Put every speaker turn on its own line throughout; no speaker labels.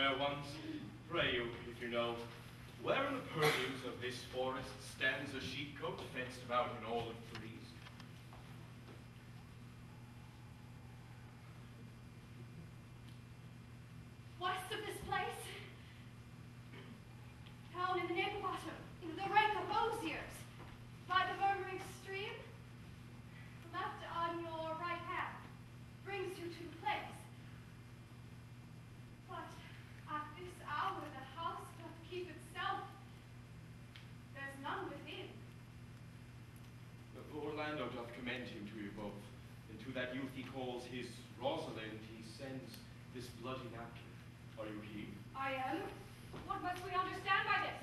fair ones, pray you, if you know, where in the purlieus of this forest stands a sheepcote fenced about in olive trees?
West of this place, down in the neighbor bottom, in the rank of osiers, by the murmuring stream, the left on your right hand brings you to the place. But at this hour the house doth keep itself. There's none within.
Orlando doth commend him to you both, and to that youth he calls his Rosalind he sends this bloody napkin. Are you he?
I am. What must we understand by this?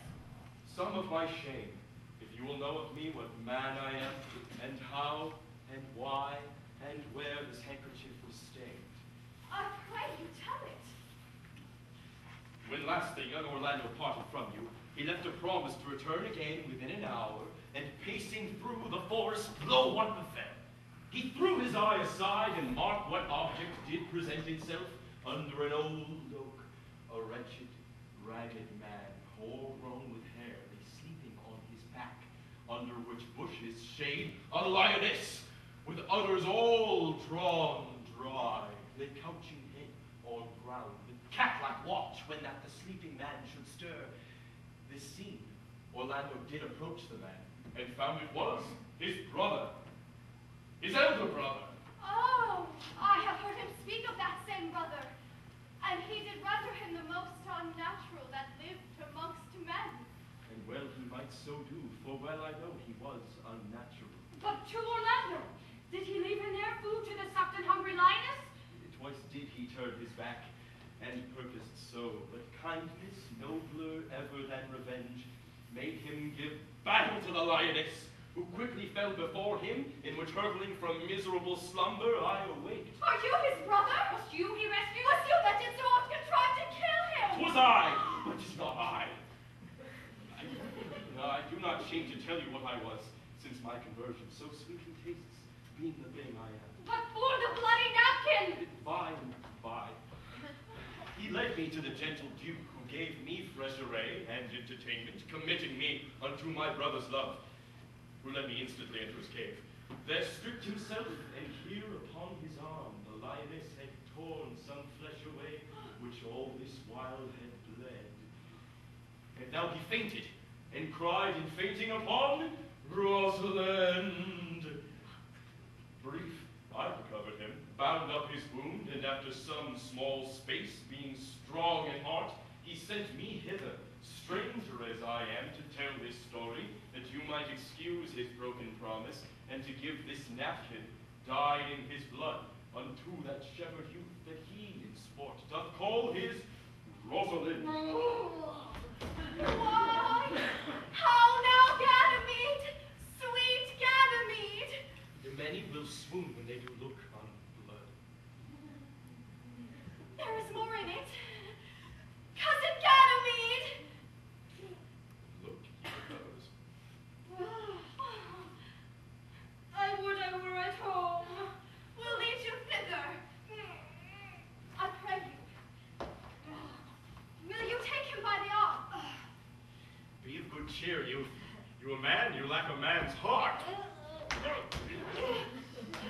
Some of my shame, if you will know of me what man I am, and how, and why, and where this handkerchief was stained.
I pray you tell it.
When last the young Orlando parted from you, he left a promise to return again within an hour, and pacing through the forest, lo, what befell? He threw his eye aside and marked what object did present itself under an old oak. A wretched, ragged man, o'ergrown with hair, lay sleeping on his back, under which bushes shade a lioness, with udders all drawn dry, lay couching head on ground, with cat-like watch when that the sleeping man should stir. This seen, Orlando did approach the man, and found it was his brother, his elder brother.
Oh, I have heard him speak of that same brother. And he did render him the most unnatural that lived amongst men.
And well he might so do, for well I know he was unnatural.
But to Orlando, did he leave in there food to the sucked and hungry lioness?
Twice did he turn his back, and purposed so, but kindness, nobler ever than revenge, made him give battle to the lioness, who quickly fell before him, in which hurtling from miserable slumber I awaked.
Are you his brother? Was you he rescued? Was you that did so oft contrive to kill him?
'Twas I, but 'tis not I. I do not shame to tell you what I was, since my conversion so sweetly tastes, being the thing I am.
But for the bloody napkin!
By and by, he led me to the gentle Duke, who gave me fresh array and entertainment, committing me unto my brother's love, who led me instantly into his cave. There stripped himself, and here upon his arm the lioness had torn some flesh away, which all this while had bled. And now he fainted, and cried in fainting upon Rosalind. Brief, I recovered him, bound up his wound, and after some small space, being strong at heart, he sent me hither, stranger as I am, to tell this story, that you might excuse his broken promise, and to give this napkin, dyed in his blood, unto that shepherd youth that he in sport doth call his Rosalind.
Why? How now, Ganymede? Sweet Ganymede!
Many will swoon when they do look on blood.
There is more in it. Cousin Ganymede!
Look, here goes.
I would I were at home. We'll lead you thither. I pray you. Will you take him by the arm?
Be of good cheer, youth. You a man, you lack a man's heart.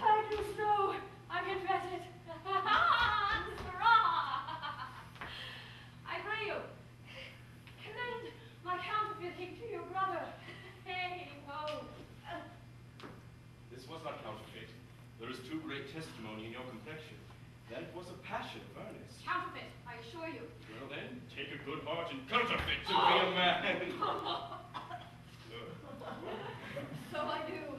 I do so. I confess it. I pray you, commend my counterfeiting to your brother. Hey, ho.
This was not counterfeit. There is too great testimony in your complexion. That it was a passion of earnest.
Counterfeit, I assure you.
Well then, take a good heart and counterfeit to be a man.
So I do.